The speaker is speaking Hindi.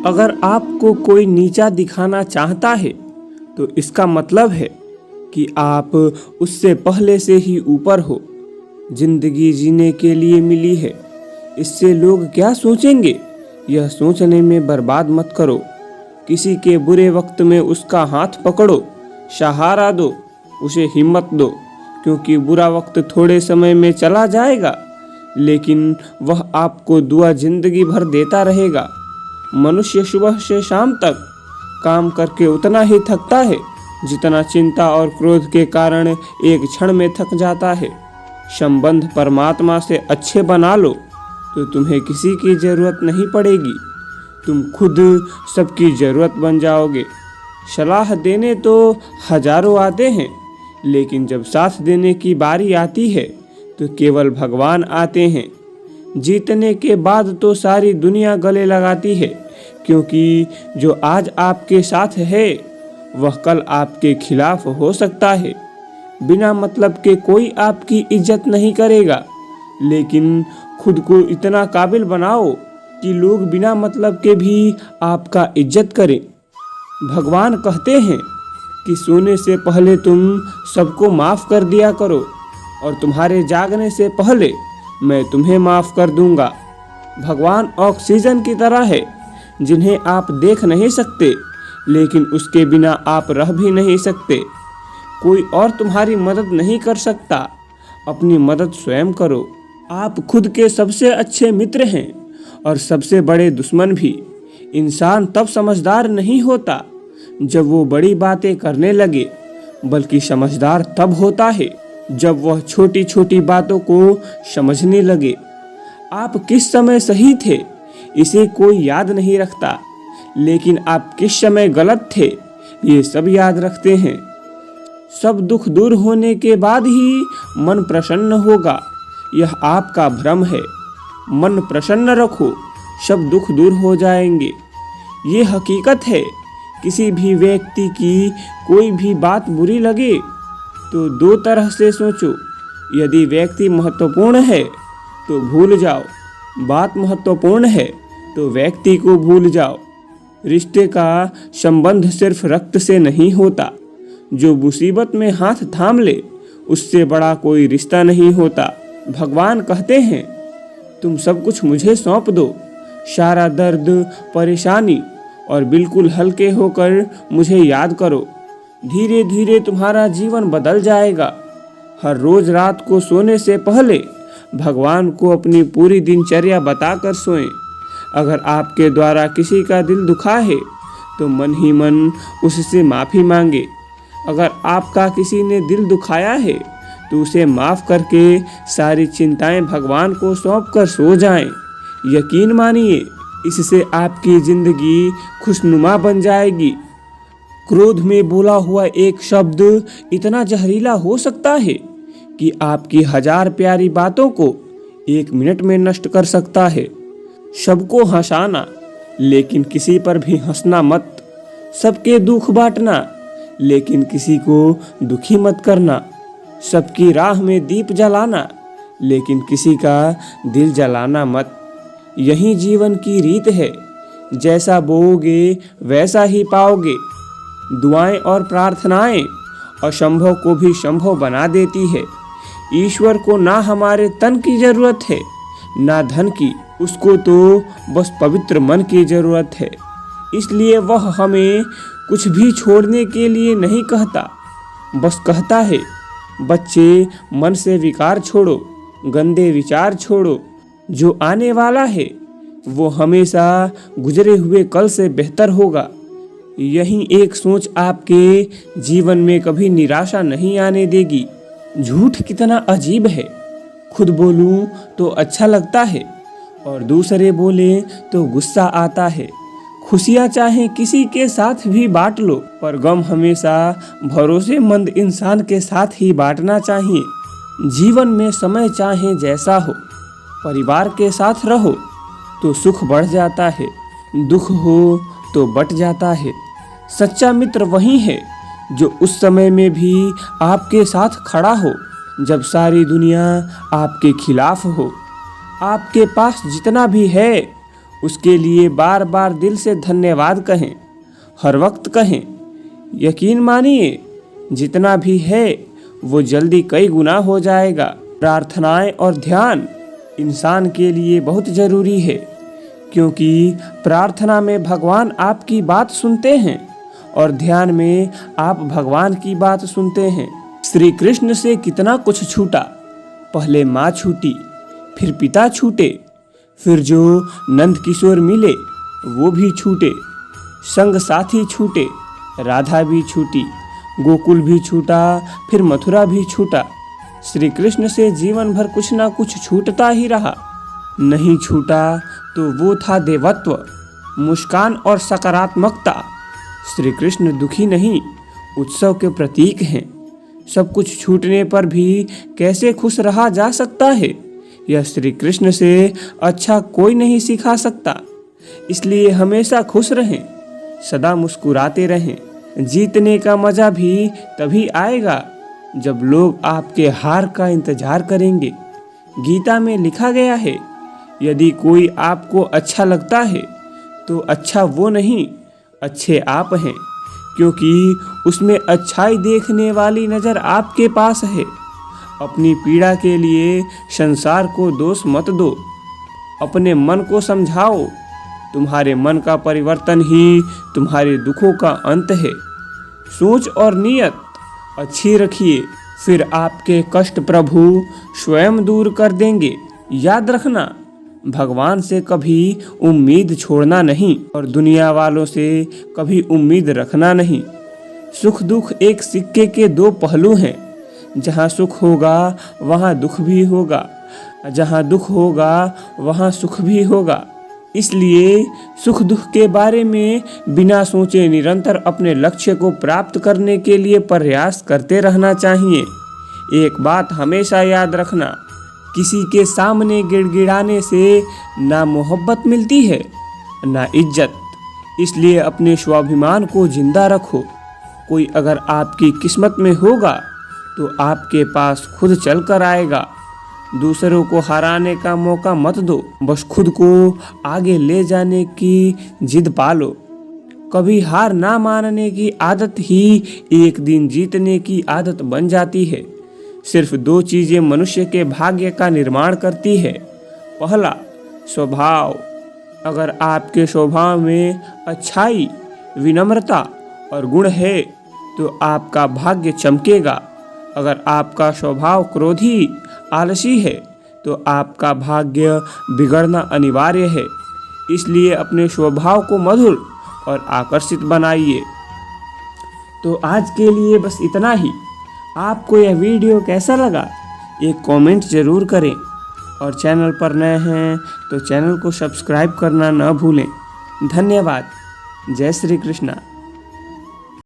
अगर आपको कोई नीचा दिखाना चाहता है तो इसका मतलब है कि आप उससे पहले से ही ऊपर हो। जिंदगी जीने के लिए मिली है, इससे लोग क्या सोचेंगे यह सोचने में बर्बाद मत करो। किसी के बुरे वक्त में उसका हाथ पकड़ो, सहारा दो, उसे हिम्मत दो, क्योंकि बुरा वक्त थोड़े समय में चला जाएगा लेकिन वह आपको दुआ जिंदगी भर देता रहेगा। मनुष्य सुबह से शाम तक काम करके उतना ही थकता है जितना चिंता और क्रोध के कारण एक क्षण में थक जाता है। संबंध परमात्मा से अच्छे बना लो तो तुम्हें किसी की जरूरत नहीं पड़ेगी, तुम खुद सबकी जरूरत बन जाओगे। सलाह देने तो हजारों आते हैं लेकिन जब साथ देने की बारी आती है तो केवल भगवान आते हैं। जीतने के बाद तो सारी दुनिया गले लगाती है, क्योंकि जो आज आपके साथ है वह कल आपके खिलाफ हो सकता है। बिना मतलब के कोई आपकी इज्जत नहीं करेगा, लेकिन खुद को इतना काबिल बनाओ कि लोग बिना मतलब के भी आपका इज्जत करें। भगवान कहते हैं कि सोने से पहले तुम सबको माफ़ कर दिया करो और तुम्हारे जागने से पहले मैं तुम्हें माफ़ कर दूंगा। भगवान ऑक्सीजन की तरह है जिन्हें आप देख नहीं सकते, लेकिन उसके बिना आप रह भी नहीं सकते। कोई और तुम्हारी मदद नहीं कर सकता, अपनी मदद स्वयं करो। आप खुद के सबसे अच्छे मित्र हैं और सबसे बड़े दुश्मन भी। इंसान तब समझदार नहीं होता जब वो बड़ी बातें करने लगे, बल्कि समझदार तब होता है जब वह छोटी छोटी बातों को समझने लगे। आप किस समय सही थे इसे कोई याद नहीं रखता, लेकिन आप किस समय गलत थे ये सब याद रखते हैं। सब दुख दूर होने के बाद ही मन प्रसन्न होगा, यह आपका भ्रम है। मन प्रसन्न रखो, सब दुख दूर हो जाएंगे। ये हकीकत है। किसी भी व्यक्ति की कोई भी बात बुरी लगे तो दो तरह से सोचो। यदि व्यक्ति महत्वपूर्ण है तो भूल जाओ, बात महत्वपूर्ण है तो व्यक्ति को भूल जाओ। रिश्ते का संबंध सिर्फ रक्त से नहीं होता। जो मुसीबत में हाथ थाम ले उससे बड़ा कोई रिश्ता नहीं होता। भगवान कहते हैं तुम सब कुछ मुझे सौंप दो, सारा दर्द परेशानी, और बिल्कुल हल्के होकर मुझे याद करो। धीरे धीरे तुम्हारा जीवन बदल जाएगा। हर रोज रात को सोने से पहले भगवान को अपनी पूरी दिनचर्या बताकर सोएं। अगर आपके द्वारा किसी का दिल दुखा है तो मन ही मन उससे माफ़ी मांगे। अगर आपका किसी ने दिल दुखाया है तो उसे माफ़ करके सारी चिंताएं भगवान को सौंप कर सो जाएं। यकीन मानिए, इससे आपकी ज़िंदगी खुशनुमा बन जाएगी। क्रोध में बोला हुआ एक शब्द इतना जहरीला हो सकता है कि आपकी 1000 प्यारी बातों को 1 मिनट में नष्ट कर सकता है। सबको हंसाना, लेकिन किसी पर भी हंसना मत। सबके दुख बांटना, लेकिन किसी को दुखी मत करना। सबकी राह में दीप जलाना, लेकिन किसी का दिल जलाना मत। यही जीवन की रीत है। जैसा बोओगे वैसा ही पाओगे। दुआएं और प्रार्थनाएं असंभव को भी संभव बना देती है। ईश्वर को ना हमारे तन की जरूरत है ना धन की, उसको तो बस पवित्र मन की जरूरत है। इसलिए वह हमें कुछ भी छोड़ने के लिए नहीं कहता, बस कहता है बच्चे मन से विकार छोड़ो, गंदे विचार छोड़ो। जो आने वाला है वो हमेशा गुजरे हुए कल से बेहतर होगा। यही एक सोच आपके जीवन में कभी निराशा नहीं आने देगी। झूठ कितना अजीब है। खुद बोलूं तो अच्छा लगता है और दूसरे बोले तो गुस्सा आता है। खुशियाँ चाहे किसी के साथ भी बांट लो, पर गम हमेशा भरोसेमंद इंसान के साथ ही बांटना चाहिए। जीवन में समय चाहे जैसा हो, परिवार के साथ रहो तो सुख बढ़ जाता है, दुख हो तो बट जाता है। सच्चा मित्र वही है जो उस समय में भी आपके साथ खड़ा हो जब सारी दुनिया आपके खिलाफ हो। आपके पास जितना भी है उसके लिए बार बार दिल से धन्यवाद कहें, हर वक्त कहें। यकीन मानिए, जितना भी है वो जल्दी कई गुना हो जाएगा। प्रार्थनाएं और ध्यान इंसान के लिए बहुत ज़रूरी है, क्योंकि प्रार्थना में भगवान आपकी बात सुनते हैं और ध्यान में आप भगवान की बात सुनते हैं। श्री कृष्ण से कितना कुछ छूटा। पहले माँ छूटी, फिर पिता छूटे, फिर जो नंद किशोर मिले वो भी छूटे, संग साथी छूटे, राधा भी छूटी, गोकुल भी छूटा, फिर मथुरा भी छूटा। श्री कृष्ण से जीवन भर कुछ ना कुछ छूटता ही रहा। नहीं छूटा तो वो था देवत्व, मुस्कान और सकारात्मकता। श्री कृष्ण दुखी नहीं, उत्सव के प्रतीक हैं। सब कुछ छूटने पर भी कैसे खुश रहा जा सकता है, यह श्री कृष्ण से अच्छा कोई नहीं सिखा सकता। इसलिए हमेशा खुश रहें, सदा मुस्कुराते रहें। जीतने का मजा भी तभी आएगा जब लोग आपके हार का इंतजार करेंगे। गीता में लिखा गया है, यदि कोई आपको अच्छा लगता है तो अच्छा वो नहीं, अच्छे आप हैं, क्योंकि उसमें अच्छाई देखने वाली नज़र आपके पास है। अपनी पीड़ा के लिए संसार को दोष मत दो, अपने मन को समझाओ। तुम्हारे मन का परिवर्तन ही तुम्हारे दुखों का अंत है। सोच और नीयत अच्छी रखिए, फिर आपके कष्ट प्रभु स्वयं दूर कर देंगे। याद रखना, भगवान से कभी उम्मीद छोड़ना नहीं और दुनिया वालों से कभी उम्मीद रखना नहीं। सुख दुख एक सिक्के के दो पहलू हैं। जहाँ सुख होगा वहाँ दुख भी होगा, जहाँ दुख होगा वहाँ सुख भी होगा। इसलिए सुख दुख के बारे में बिना सोचे निरंतर अपने लक्ष्य को प्राप्त करने के लिए प्रयास करते रहना चाहिए। एक बात हमेशा याद रखना, किसी के सामने गिड़गिड़ाने से ना मोहब्बत मिलती है ना इज्जत। इसलिए अपने स्वाभिमान को जिंदा रखो। कोई अगर आपकी किस्मत में होगा तो आपके पास खुद चल कर आएगा। दूसरों को हराने का मौका मत दो, बस खुद को आगे ले जाने की जिद पालो। कभी हार ना मानने की आदत ही एक दिन जीतने की आदत बन जाती है। सिर्फ दो चीज़ें मनुष्य के भाग्य का निर्माण करती है। पहला, स्वभाव। अगर आपके स्वभाव में अच्छाई, विनम्रता और गुण है तो आपका भाग्य चमकेगा। अगर आपका स्वभाव क्रोधी, आलसी है तो आपका भाग्य बिगड़ना अनिवार्य है। इसलिए अपने स्वभाव को मधुर और आकर्षित बनाइए। तो आज के लिए बस इतना ही। आपको यह वीडियो कैसा लगा एक कमेंट ज़रूर करें और चैनल पर नए हैं तो चैनल को सब्सक्राइब करना न भूलें। धन्यवाद। जय श्री कृष्णा।